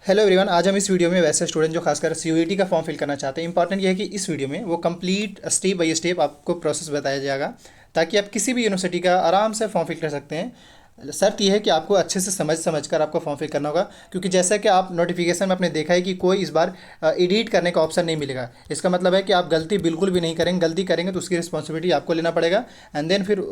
Hello everyone, आज हम इस वीडियो में वैसे स्टूडेंट जो खासकर सीयूईटी का फॉर्म फिल करना चाहते हैं, इंपॉर्टेंट ये है कि इस वीडियो में वो कंप्लीट स्टेप बाय स्टेप आपको प्रोसेस बताया जाएगा ताकि आप किसी भी यूनिवर्सिटी का आराम से फॉर्म फिल कर सकते हैं। शर्त यह है कि आपको अच्छे से समझ कर आपको फॉर्म फिल करना होगा, क्योंकि जैसा कि आप नोटिफिकेशन में आपने देखा है कि कोई इस बार एडिट करने का ऑप्शन नहीं मिलेगा। इसका मतलब है कि आप गलती बिल्कुल भी नहीं करेंगे, गलती करेंगे तो उसकी रिस्पॉन्सिबिलिटी आपको लेना पड़ेगा। एंड देन फिर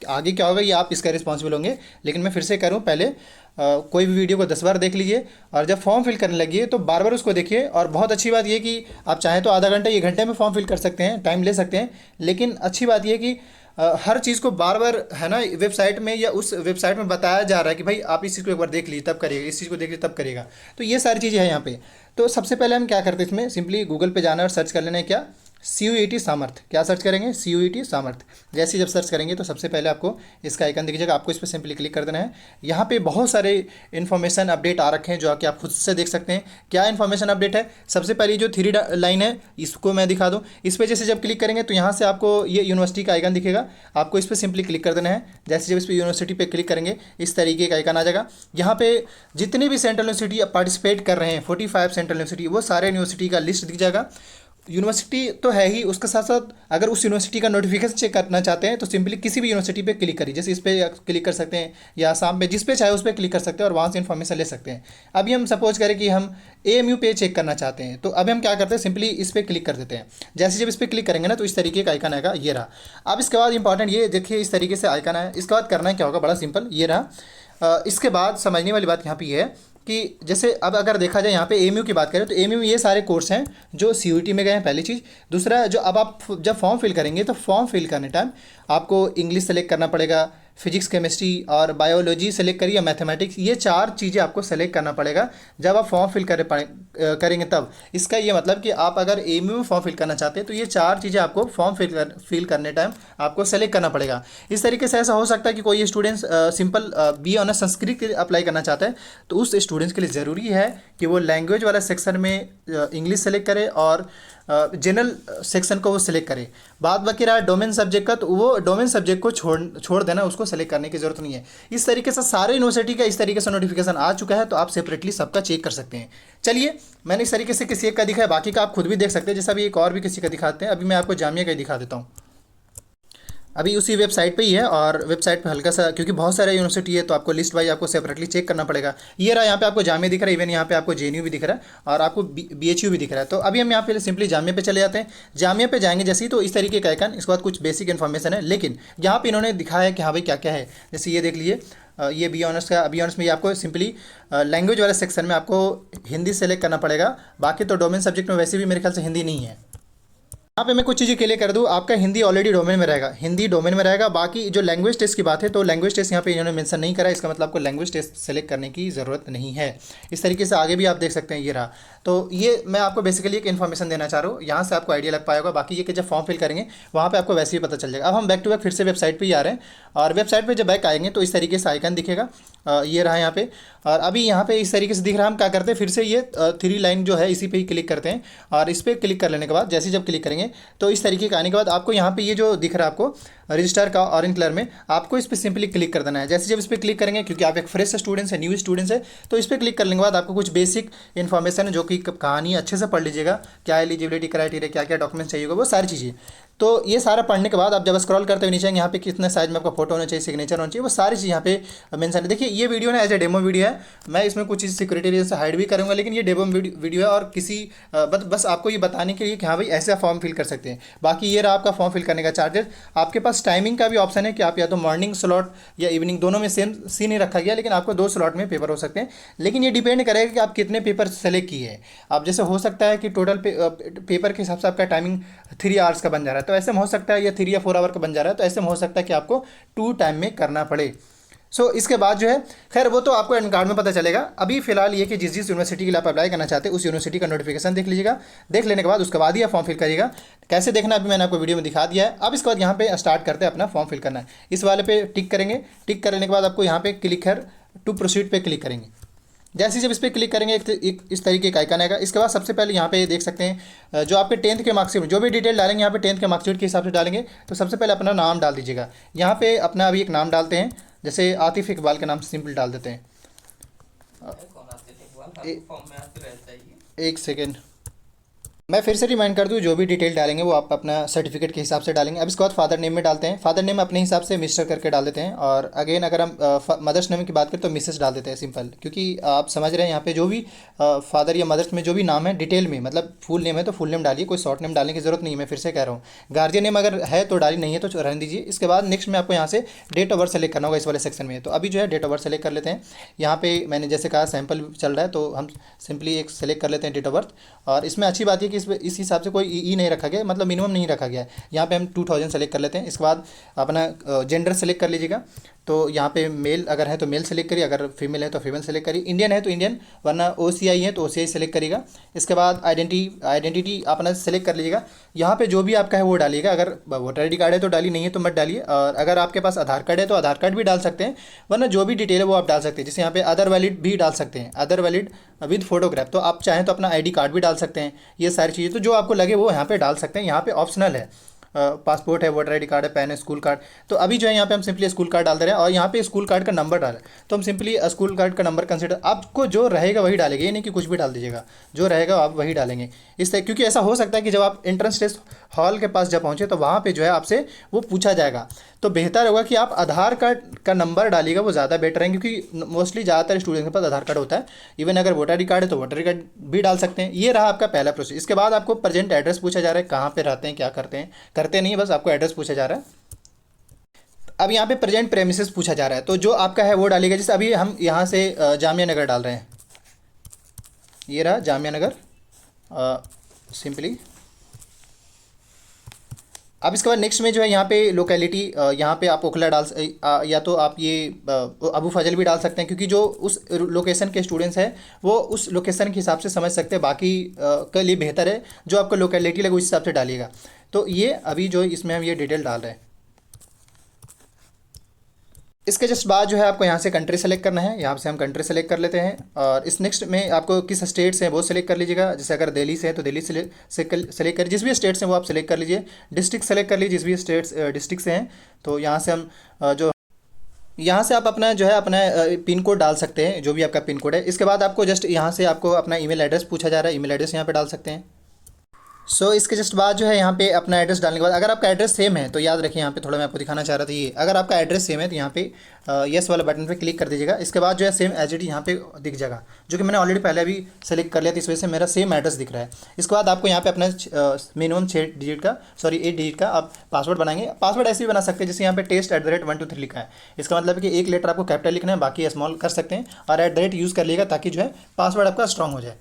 आगे क्या होगा ये आप इसका रिस्पॉन्सिबल होंगे। लेकिन मैं फिर से करूँ, पहले कोई भी वीडियो को 10 बार देख लीजिए और जब फॉर्म फिल करने लगिए तो बार बार उसको देखिए। और बहुत अच्छी बात ये कि आप चाहें तो आधा घंटा 1 घंटे में फॉर्म फिल कर सकते हैं, टाइम ले सकते हैं। लेकिन अच्छी बात ये कि हर चीज़ को बार बार है ना वेबसाइट में या उस वेबसाइट में बताया जा रहा है कि भाई आप इस चीज़ को एक बार देख लीजिए तब करिएगा, इस चीज़ को देख लीजिए तब करिएगा। तो ये सारी चीज़ें हैं यहाँ पे। तो सबसे पहले हम क्या करते हैं, इसमें सिंपली गूगल पे जाना है और सर्च कर लेना है क्या, CUET सामर्थ्य। क्या सर्च करेंगे, CUET सामर्थ्य। जैसे ही जब सर्च करेंगे तो सबसे पहले आपको इसका आइकन दिख जाएगा, आपको इस पर सिंपली क्लिक कर देना है। यहाँ पे बहुत सारे इन्फॉर्मेशन अपडेट आ रखे हैं जो कि आप खुद से देख सकते हैं। क्या इन्फॉर्मेशन अपडेट है, सबसे पहली जो 3 लाइन है इसको मैं दिखा दूँ। इस पर जैसे जब क्लिक करेंगे तो यहाँ से आपको ये यूनिवर्सिटी का आइकन दिखेगा, आपको इस पर सिंपली क्लिक कर देना है। जैसे जब इस पर यूनिवर्सिटी पर क्लिक करेंगे इस तरीके का आइकन आ जाएगा। यहाँ पे जितने भी सेंट्रल यूनिवर्सिटी पार्टिसिपेट कर रहे हैं, 45 सेंट्रल यूनिवर्सिटी, वो सारे यूनिवर्सिटी का लिस्ट दिख जाएगा। यूनिवर्सिटी तो है ही, उसके साथ साथ अगर उस यूनिवर्सिटी का नोटिफिकेशन चेक करना चाहते हैं तो सिंपली किसी भी यूनिवर्सिटी पे क्लिक करिए। जैसे इस पर क्लिक कर सकते हैं या आसाम पे, जिस पे चाहे उस पर क्लिक कर सकते हैं और वहाँ से इन्फॉर्मेशन ले सकते हैं। अभी हम सपोज करें कि हम AMU पे चेक करना चाहते हैं, तो अभी हम क्या करते हैं, सिंपली इस पर क्लिक कर देते हैं। जैसे जब इस पर क्लिक करेंगे ना तो इस तरीके का आइकन आएगा, ये रहा। अब इसके बाद इंपॉर्टेंट ये देखिए, इस तरीके से आइकन आया। इसके बाद करना क्या होगा, बड़ा सिंपल, ये रहा। इसके बाद समझने वाली बात यहाँ पे ये है कि जैसे अब अगर देखा जाए यहाँ पे AMU की बात करें तो AMU में ये सारे कोर्स हैं जो CUET में गए हैं, पहली चीज़। दूसरा, जो अब आप जब फॉर्म फिल करेंगे तो फॉर्म फिल करने टाइम आपको इंग्लिश सेलेक्ट करना पड़ेगा, फिजिक्स, केमिस्ट्री और बायोलॉजी सेलेक्ट करिए, मैथमेटिक्स, ये 4 चीज़ें आपको सेलेक्ट करना पड़ेगा जब आप फॉर्म फिल करेंगे तब। इसका ये मतलब कि आप अगर AMU में फॉर्म फिल करना चाहते हैं तो ये 4 चीज़ें आपको फॉर्म फिल करने टाइम आपको सेलेक्ट करना पड़ेगा। इस तरीके से ऐसा हो सकता है कि कोई students simple BA honours Sanskrit के लिए अप्लाई करना चाहता है, तो उस स्टूडेंट्स के लिए ज़रूरी है कि वो लैंग्वेज वाला सेक्शन में इंग्लिश सेलेक्ट करे और जनरल सेक्शन को वो सिलेक्ट करे। बात बाकी रहा डोमेन सब्जेक्ट का, तो वो डोमेन सब्जेक्ट को छोड़ देना, उसको सेलेक्ट करने की ज़रूरत नहीं है। इस तरीके से सारे यूनिवर्सिटी का इस तरीके से नोटिफिकेशन आ चुका है, तो आप सेपरेटली सबका चेक कर सकते हैं। चलिए, मैंने इस तरीके से किसी एक का दिखाया, बाकी का आप खुद भी देख सकते हैं। जैसा अभी एक और भी किसी का दिखाते हैं, अभी मैं आपको जामिया का ही दिखा देता हूँ। अभी उसी वेबसाइट पे ही है और वेबसाइट पे हल्का सा, क्योंकि बहुत सारे यूनिवर्सिटी है तो आपको लिस्ट वाइज आपको सेपरेटली चेक करना पड़ेगा। ये रहा, यहाँ पे आपको जामिया दिख रहा है, इवन यहाँ पे आपको JNU भी दिख रहा है और आपको BHU भी दिख रहा है। तो अभी हम यहाँ पे सिंपली जामिया पे चले जाते हैं। जामिया पे जाएंगे जैसे ही तो इस तरीके का आइकन, इसके बाद कुछ बेसिक इन्फॉर्मेशन है, लेकिन यहाँ पे इन्होंने दिखाया है कि हाँ भाई क्या क्या है। जैसे ये देख लीजिए, ये BA ऑनर्स का, BA ऑनर्स में ये आपको सिंपली लैंग्वेज वाले सेक्शन में आपको हिंदी सेलेक्ट करना पड़ेगा। बाकी तो डोमेन सब्जेक्ट में वैसे भी मेरे ख्याल से हिंदी नहीं है। यहाँ पे मैं कुछ चीज़ें क्लियर कर दूँ, आपका हिंदी ऑलरेडी डोमेन में रहेगा, हिंदी डोमेन में रहेगा। बाकी जो लैंग्वेज टेस्ट की बात है तो लैंग्वेज टेस्ट यहाँ पे इन्होंने मेंशन नहीं करा, इसका मतलब आपको लैंग्वेज टेस्ट सेलेक्ट करने की ज़रूरत नहीं है। इस तरीके से आगे भी आप देख सकते हैं, ये रहा। तो ये मैं आपको बेसिकली एक इन्फॉर्मेशन देना चाह रहा हूँ, यहाँ से आपको आइडिया लग पाएगा। बाकी ये कि जब फॉर्म फिल करेंगे वहाँ पर आपको वैसे ही पता चल जाएगा। अब हम बैक टू बैक फिर से वेबसाइट पर ही आ रहे हैं और वेबसाइट पर जब बैक आएंगे तो इस तरीके से आइकन दिखेगा, ये रहा यहाँ पे। और अभी यहाँ पे इस तरीके से दिख रहा है। हम क्या करते हैं, फिर से ये 3 लाइन जो है इसी पे ही क्लिक करते हैं और इस पर क्लिक कर लेने के बाद जैसे जब क्लिक करेंगे तो इस तरीके का आने के बाद आपको यहाँ पे ये जो दिख रहा है आपको रजिस्टर का ऑरेंज कलर में, आपको इस पर सिंपली क्लिक कर देना है। जैसे जब इस पर क्लिक करेंगे, क्योंकि आप एक फ्रेश स्टूडेंट्स है, न्यू स्टूडेंट्स है, तो इस पर क्लिक करने के बाद आपको कुछ बेसिक इन्फॉर्मेशन है जो कि कहानी अच्छे से पढ़ लीजिएगा, क्या एलिजिबिलिटी क्राइटेरिया, क्या क्या डॉक्यूमेंट्स चाहिए होगा, वो सारी चीज़ें। तो ये सारा पढ़ने के बाद आप जब स्क्रॉल करते हुए नीचे यहाँ पे कितने साइज में आपका फोटो होना चाहिए, सिग्नेचर होना चाहिए, वो सारी चीज़ यहाँ पे मेंशन है। देखिए ये वीडियो ना एज ए डेमो वीडियो है, मैं इसमें कुछ चीज़ सिक्योरिटी रीजन से हाइड भी करूँगा, लेकिन ये डेमो वीडियो है और किसी बस आपको ये बताने के लिए कि हाँ भाई ऐसा फॉर्म फिल कर सकते हैं। बाकी ये रहा आपका फॉर्म फिल करने का चार्जेस। आपके पास टाइमिंग का भी ऑप्शन है कि आप या तो मॉर्निंग स्लॉट या इवनिंग, दोनों में सेम सीन ही रखा गया, लेकिन आपको 2 स्लॉट में पेपर हो सकते हैं। लेकिन ये डिपेंड करेगा कि आप कितने पेपर सेलेक्ट किए हैं। आप जैसे हो सकता है कि टोटल पेपर के हिसाब से आपका टाइमिंग 3 आवर्स का बन जा रहा है, तो ऐसे में हो सकता है या 3 या 4 आवर का बन जा रहा है, तो ऐसे में हो सकता है कि आपको 2 टाइम में करना पड़े। इसके बाद जो है, खैर वो तो आपको एडमिट कार्ड में पता चलेगा। अभी फिलहाल ये कि जिस जिस यूनिवर्सिटी के लिए आप अप्लाई करना चाहते हैं उस यूनिवर्सिटी का नोटिफिकेशन देख लीजिएगा। देख लेने के बाद उसके बाद ही आप फॉर्म फिल करिएगा। कैसे देखना अभी मैंने आपको वीडियो में दिखा दिया है। अब इसके बाद यहाँ पे स्टार्ट करते हैं अपना फॉर्म फिल करना है। इस वाले पे टिक करेंगे, टिक करने के बाद आपको यहाँ पे क्लिक है टू प्रोसीड पे क्लिक करेंगे। जैसे जब इस पर क्लिक करेंगे एक इस तरीके का आइकन आएगा। इसके बाद सबसे पहले यहाँ पे देख सकते हैं जो आपके 10th के मार्कशीट, जो भी डिटेल डालेंगे यहाँ पे 10th के मार्कशीट के हिसाब से डालेंगे। तो सबसे पहले अपना नाम डाल दीजिएगा। यहाँ पे अपना अभी एक नाम डालते हैं, जैसे आतिफ इकबाल के नाम से सिंपल डाल देते हैं। ए, एक सेकेंड, मैं फिर से रिमाइंड कर दूं, जो भी डिटेल डालेंगे वो आप अपना सर्टिफिकेट के हिसाब से डालेंगे। अब इसके बाद फादर नेम में डालते हैं, फादर नेम अपने हिसाब से मिस्टर करके डाल देते हैं। और अगेन अगर हम मदर्स नेम की बात करें तो मिसेस डाल देते हैं सिंपल, क्योंकि आप समझ रहे हैं यहाँ पे जो भी फादर या मदर्स में जो भी नाम है डिटेल में, मतलब फुल नेम है तो फुल नेम डालिए, कोई शॉर्ट नेम डालने की जरूरत नहीं है। मैं फिर से कह रहा हूँ, गार्जियन नेम अगर है तो डाली, नहीं है तो रहने दीजिए। इसके बाद नेक्स्ट में आपको यहाँ से डेट ऑफ बर्थ सेलेक्ट करना होगा इस वाले सेक्शन में। तो अभी जो है डेट ऑफ बर्थ सेलेक्ट कर लेते हैं। यहाँ पे मैंने जैसे कहा सैम्पल चल रहा है तो हम सिंपली एक सेलेक्ट कर लेते हैं डेट ऑफ बर्थ। और इसमें अच्छी बात है कि इस हिसाब से कोई ई नहीं रखा गया, मतलब मिनिमम नहीं रखा गया है। यहाँ पे हम 2000 सेलेक्ट कर लेते हैं। इसके बाद अपना जेंडर सेलेक्ट कर लीजिएगा। तो यहाँ पे मेल अगर है तो मेल सेलेक्ट करिए, अगर फीमेल है तो फीमेल सेलेक्ट करिए, इंडियन है तो इंडियन, वरना ओसीआई है तो ओसीआई सेलेक्ट करिएगा। इसके बाद आइडेंटिटी अपना सेलेक्ट कर लीजिएगा। यहाँ पे जो भी आपका है वो डालिएगा। अगर वोटर आई डी कार्ड है तो डालिए, नहीं है तो मत डालिए। और अगर आपके पास आधार कार्ड है तो आधार कार्ड भी डाल सकते हैं, वरना जो भी डिटेल है वो आप डाल सकते हैं। जैसे यहाँ पे अदर वैलिड भी डाल सकते हैं, अदर वैलिड विद फोटोग्राफ, तो आप चाहें तो अपना आईडी कार्ड भी डाल सकते हैं। ये सारी चीज़ें तो जो आपको लगे वो यहाँ पे डाल सकते हैं। यहाँ पे ऑप्शनल है, पासपोर्ट है, वोटर आईडी कार्ड है, पैन है, स्कूल कार्ड। तो अभी जो है यहाँ पे हम सिंपली स्कूल कार्ड डाल दे रहे हैं और यहाँ पे स्कूल कार्ड का नंबर डालें। तो हम सिंपली स्कूल कार्ड का नंबर कंसिडर, आपको जो रहेगा वही डालेंगे, ये नहीं कि कुछ भी डाल दीजिएगा, जो रहेगा आप वही डालेंगे। इस तरह, क्योंकि ऐसा हो सकता है कि जब आप एंट्रेंस टेस्ट हॉल के पास जब पहुँचे तो वहाँ पे जो है आपसे वो पूछा जाएगा। तो बेहतर होगा कि आप आधार कार्ड का नंबर डालिएगा, वो ज़्यादा बेटर है, क्योंकि मोस्टली ज़्यादातर स्टूडेंट के पास आधार कार्ड होता है। इवन अगर वोटर आई कार्ड है तो वोटर आई कार्ड भी डाल सकते हैं। ये रहा आपका पहला प्रोसेस। इसके बाद आपको प्रेजेंट एड्रेस पूछा जा रहा है, कहाँ पे रहते हैं, क्या करते हैं, करते नहीं, बस आपको एड्रेस पूछा जा रहा है। अब यहाँ पे प्रेजेंट प्रेमिसेस पूछा जा रहा है, तो जो आपका है वो डालिएगा। जैसे अभी हम यहाँ से जामिया नगर डाल रहे हैं, ये रहा जामिया नगर सिंपली। अब इसके बाद नेक्स्ट में जो है यहाँ पे लोकेलिटी, यहाँ पे आप ओखला डाल या तो आप ये अबू फजल भी डाल सकते हैं, क्योंकि जो उस लोकेशन के स्टूडेंट्स हैं वो उस लोकेशन के हिसाब से समझ सकते हैं। बाकी के लिए बेहतर है जो आपको लोकेलिटी लगे उस हिसाब से डालिएगा। तो ये अभी जो इसमें हम ये डिटेल डाल रहे हैं। इसके जस्ट बाद जो है आपको यहाँ से कंट्री सेलेक्ट करना है, यहाँ से हम कंट्री सेलेक्ट कर लेते हैं। और इस नेक्स्ट में आपको किस स्टेट से वो सेलेक्ट कर लीजिएगा। जैसे अगर दिल्ली से है तो दिल्ली से सेलेक्ट कर, जिस भी स्टेट से वो आप सेलेक्ट कर लीजिए। डिस्ट्रिक्ट सेलेक्ट कर लीजिए जिस भी स्टेट्स डिस्ट्रिक्ट से हैं। तो यहाँ से हम जो यहाँ से आप अपना जो है अपना पिन कोड डाल सकते हैं, जो भी आपका पिन कोड है। इसके बाद आपको जस्ट यहाँ से आपको अपना ईमेल एड्रेस पूछा जा रहा है, ईमेल एड्रेस यहाँ पे डाल सकते हैं। इसके जस्ट बाद जो है यहाँ पे अपना एड्रेस डालने के बाद अगर आपका एड्रेस सेम है तो याद रखिए, यहाँ पे थोड़ा मैं आपको दिखाना चाह रहा था, ये अगर आपका एड्रेस सेम है तो यहाँ पे येस वाला बटन पे क्लिक कर दीजिएगा। इसके बाद जो है सेम एज इट यहाँ पे दिख जाएगा, जो कि मैंने ऑलरेडी पहले अभी सेलेक्ट कर लिया था, इस वजह से मेरा सेम एड्रेस दिख रहा है। इसके बाद आपको यहाँ पे अपना मिनिमम 8 डिजिट का आप पासवर्ड बनाएंगे। पासवर्ड ऐसे भी बना सकते हैं जैसे यहाँ पे test@123 लिखा है। इसका मतलब है कि एक लेटर आपको कैपिटल लिखना है, बाकी स्मॉल कर सकते हैं, और @ यूज़ कर लिएगा ताकि जो है पासवर्ड आपका स्ट्रॉन्ग हो जाए।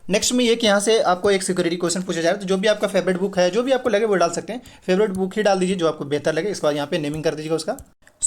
नेक्स्ट में ये कि यहाँ से आपको एक सिक्योरिटी क्वेश्चन पूछा जा रहा है, तो जो भी आपका फेवरेट बुक है, जो भी आपको लगे वो डाल सकते हैं। फेवरेट बुक ही डाल दीजिए जो आपको बेहतर लगे। इसके बाद यहाँ पे नेमिंग कर दीजिएगा उसका।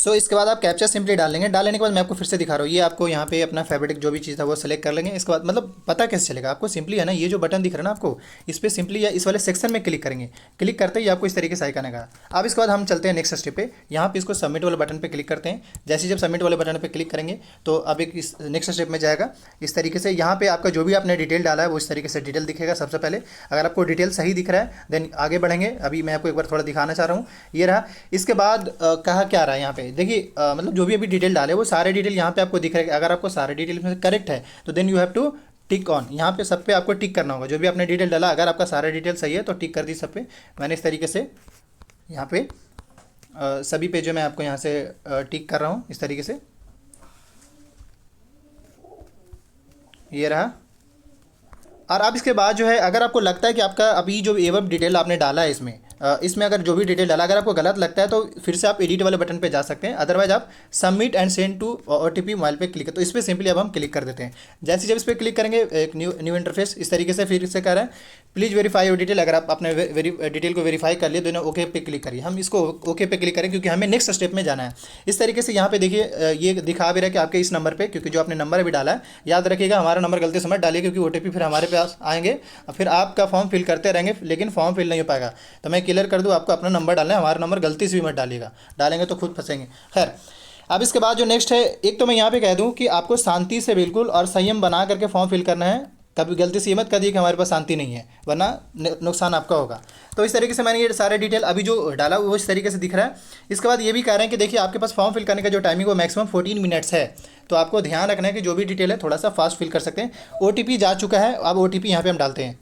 इसके बाद आप कैप्चा सिंपली डाल लेंगे। डालने के बाद मैं आपको फिर से दिखा रहा हूँ, ये आपको यहाँ पे अपना फेवरेट जो भी चीज़ था वो सेलेक्ट कर लेंगे। इसके बाद मतलब पता कैसे चलेगा आपको, सिंपली है ना, ये जो बटन दिख रहा है ना आपको, इस पर सिंपली या इस वाले सेक्शन में क्लिक करेंगे। क्लिक करते ही आपको इस तरीके से आइकन आएगा। अब इसके बाद हम चलते हैं नेक्स्ट स्टेप पे। यहाँ पे इसको सबमिट वाले बटन पे क्लिक करते हैं। जैसे जब सबमिट वाले बटन पे क्लिक करेंगे तो अब एक इस नेक्स्ट स्टेप में जाएगा। इस तरीके से यहाँ पे आपका जो भी आपने डिटेल डाला है वो इस तरीके से डिटेल दिखेगा। सबसे पहले अगर आपको डिटेल सही दिख रहा है देन आगे बढ़ेंगे। अभी मैं आपको एक बार थोड़ा दिखाना चाह रहा हूँ, ये रहा। इसके बाद कहा क्या रहा है यहाँ पे, देखिए मतलब जो भी अभी डिटेल डाले वो सारे डिटेल यहाँ पे आपको दिख रहा है। अगर आपको सारे डिटेल में करेक्ट है तो then you have to tick on, यहाँ पे सब पे आपको टिक करना होगा। जो भी आपने डिटेल डाला अगर आपका सारा डिटेल सही है तो टिक कर दी सब पे। मैंने इस तरीके से यहाँ पे सभी पे जो मैं आपको यहाँ से टिक कर रहा हूँ इस तरीके से, ये रहा। और अब इसके बाद जो है अगर आपको लगता है कि आपका अभी जो एवब डिटेल आपने डाला है इसमें अगर जो भी डिटेल डाला अगर आपको गलत लगता है तो फिर से आप एडिट वाले बटन पे जा सकते हैं। अदरवाइज आप submit and send to OTP mobile पे क्लिक है, तो इस पर सिंपली अब हम क्लिक कर देते हैं। जैसे जब इस पर क्लिक करेंगे एक न्यू इंटरफेस इस तरीके से फिर से कह रहा है प्लीज़ वेरीफाई योर डिटेल। अगर आप अपने डिटेल को वेरीफाई कर लिए तो ओके पे क्लिक करिए। हम इसको ओके पे क्लिक करें क्योंकि हमें नेक्स्ट स्टेप में जाना है। इस तरीके से यहाँ पे देखिए ये दिखा भी रहा है कि आपके इस नंबर पर, क्योंकि जो आपने नंबर अभी डाला है याद रखिएगा हमारा नंबर गलती से मत डालिए, क्योंकि OTP फिर हमारे पास आएंगे फिर आपका फॉर्म फिल करते रहेंगे लेकिन फॉर्म फिल नहीं हो पाएगा। तो मैं क्लियर कर दूँ, आपको अपना नंबर डालना है, हमारा नंबर गलती से भी मत डालिएगा, डालेंगे तो खुद फंसेंगे। खैर अब इसके बाद जो नेक्स्ट है, एक तो मैं यहाँ पे कह दूँ कि आपको शांति से बिल्कुल और संयम बना करके फॉर्म फिल करना है। कभी गलती से ये मत कर दिए कि हमारे पास शांति नहीं है, वरना नुकसान आपका होगा। तो इस तरीके से मैंने ये सारे डिटेल अभी जो डाला वो इस तरीके से दिख रहा है। इसके बाद ये भी कह रहे हैं कि देखिए आपके पास फॉर्म फिल करने का जो टाइमिंग वो मैक्सिमम 14 मिनट्स है। तो आपको ध्यान रखना है कि जो भी डिटेल है थोड़ा सा फास्ट फिल कर सकते हैं। OTP जा चुका है, अब OTP यहाँ पे हम डालते हैं।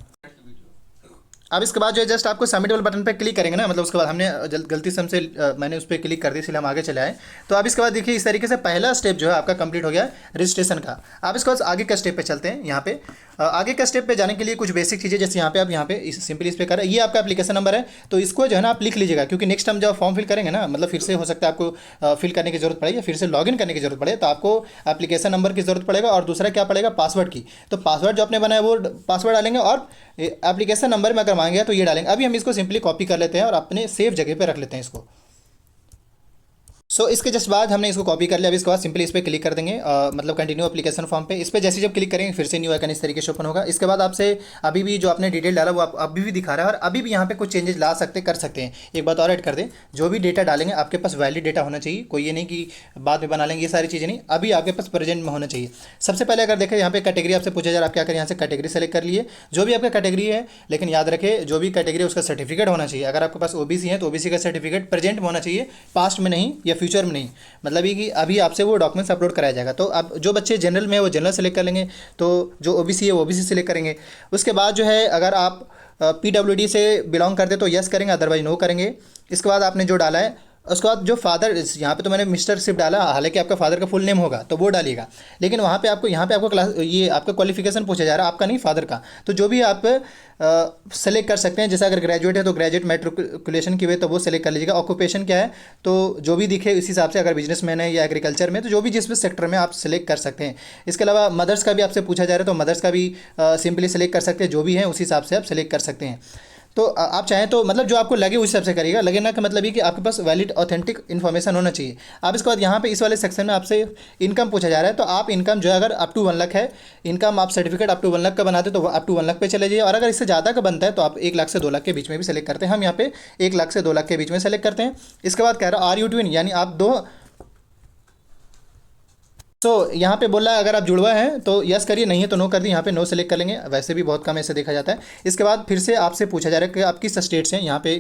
अब इसके बाद जो है जस्ट आपको सबमिट वाले बटन पे क्लिक करेंगे ना, मतलब उसके बाद हमने गलती से हमसे मैंने उस पर क्लिक कर दी, इसलिए हम आगे चले आए। तो अब इसके बाद देखिए इस तरीके से पहला स्टेप जो है आपका कंप्लीट हो गया रजिस्ट्रेशन का। अब इसके बाद आगे का स्टेप पे चलते हैं। यहाँ पे आगे का स्टेप पे जाने के लिए कुछ बेसिक चीज़ें, जैसे यहाँ पे आप यहाँ पे सिंपली इस पे करें, ये आपका एप्लीकेशन नंबर है, तो इसको जो है ना आप लिख लीजिएगा, क्योंकि नेक्स्ट टाइम जब फॉर्म फिल करेंगे ना, मतलब फिर से हो सकता है आपको फिल करने की जरूरत पड़े या फिर से लॉगिन करने की जरूरत पड़े, तो आपको एप्लीकेशन नंबर की जरूरत पड़ेगा और दूसरा क्या पड़ेगा, पासवर्ड की। तो पासवर्ड जो आपने बनाया वो पासवर्ड डालेंगे और एप्लीकेशन नंबर में अगर मांगे तो ये डालेंगे। अभी हम इसको सिंपली कॉपी कर लेते हैं और अपने सेफ जगह पे रख लेते हैं इसको। इसके जस्ट बाद हमने इसको कॉपी कर लिया। अभी इसके बाद सिंपली इस पर क्लिक कर देंगे, मतलब कंटिन्यू एप्लीकेशन फॉर्म पे। इस पर जैसे जब क्लिक करेंगे फिर से न्यू आइकन इस तरीके से ओपन होगा। इसके बाद आपसे अभी भी जो आपने डिटेल डाला वो आप अभी भी दिखा रहा है और अभी भी यहाँ पे कुछ चेंजेस ला सकते कर सकते हैं। एक बात और ऐड कर दें, जो भी डेटा डालेंगे आपके पास वैलिड डेटा होना चाहिए, कोई ये नहीं कि बाद में बना लेंगे, ये सारी चीज़ें नहीं, अभी आपके पास प्रेजेंट में होना चाहिए। सबसे पहले अगर देखें यहाँ पे कैटेगरी आपसे पूछा जा रहा है, आप क्या करें यहाँ से कैटेगरी सेलेक्ट कर लिए, जो भी आपका कैटेगरी है, लेकिन याद रखें जो भी कैटेगरी उसका सर्टिफिकेट होना चाहिए। अगर आपके पास OBC है तो OBC का सर्टिफिकेट प्रेजेंट में होना चाहिए, पास्ट में नहीं या फ्यूचर में नहीं, मतलब ये कि अभी आपसे वो डॉक्यूमेंट्स अपलोड कराया जाएगा। तो अब जो बच्चे जनरल में है वो जनरल सेलेक्ट कर लेंगे, तो जो OBC है वो OBC सेलेक्ट करेंगे। उसके बाद जो है अगर आप PWD से बिलोंग करते तो यस करेंगे, अदरवाइज नो करेंगे। इसके बाद आपने जो डाला है, उसके बाद जो फादर, यहाँ पे तो मैंने मिस्टर सिर्फ डाला, हालांकि आपका फादर का फुल नेम होगा तो वो डालिएगा, लेकिन वहाँ पे आपको यहाँ पे आपको क्लास ये आपका क्वालिफिकेशन पूछा जा रहा है, आपका नहीं फादर का। तो जो भी आप सेलेक्ट कर सकते हैं, जैसे अगर ग्रेजुएट है तो ग्रेजुएट मैट्रिकुलेशन की हुई तो वो सेलेक्ट कर लीजिएगा। ऑक्यूपेशन क्या है तो जो भी दिखे इस हिसाब से, अगर बिजनेसमैन है या एग्रीकल्चर में तो जो भी जिस भी सेक्टर में आप सेलेक्ट कर सकते हैं। इसके अलावा मदर्स का भी आपसे पूछा जा रहा है तो मदर्स का भी सिंपली सेलेक्ट कर सकते हैं, जो भी है उस हिसाब से आप सेलेक्ट कर सकते हैं। तो आप चाहें तो मतलब जो आपको लगे उस हिसाब से करिएगा, लगे ना कि मतलब ये कि आपके पास वैलिड ऑथेंटिक इन्फॉर्मेशन होना चाहिए। आप इसके बाद यहाँ पे इस वाले सेक्शन में आपसे इनकम पूछा जा रहा है, तो आप इनकम जो है अगर अप टू 1 लाख है इनकम, आप सर्टिफिकेट अप टू 1 लाख का बनाते तो अप टू 1 लाख पे चले जाइए, और अगर इससे ज़्यादा का बनता है तो आप 1 लाख से 2 लाख के बीच में भी सेलेक्ट करते हैं। हम यहाँ पे 1 लाख से 2 लाख के बीच में सेलेक्ट करते हैं। इसके बाद कह रहा है आर यू ट्विन, यानी आप दो। यहाँ पे बोल रहा है अगर आप जुड़वा हैं तो यस करिए, नहीं है तो नो कर दी। यहाँ पे नो सेलेक्ट कर लेंगे, वैसे भी बहुत कम ऐसे देखा जाता है। इसके बाद फिर से आपसे पूछा जा रहा है कि आप किस स्टेट से हैं। यहाँ पे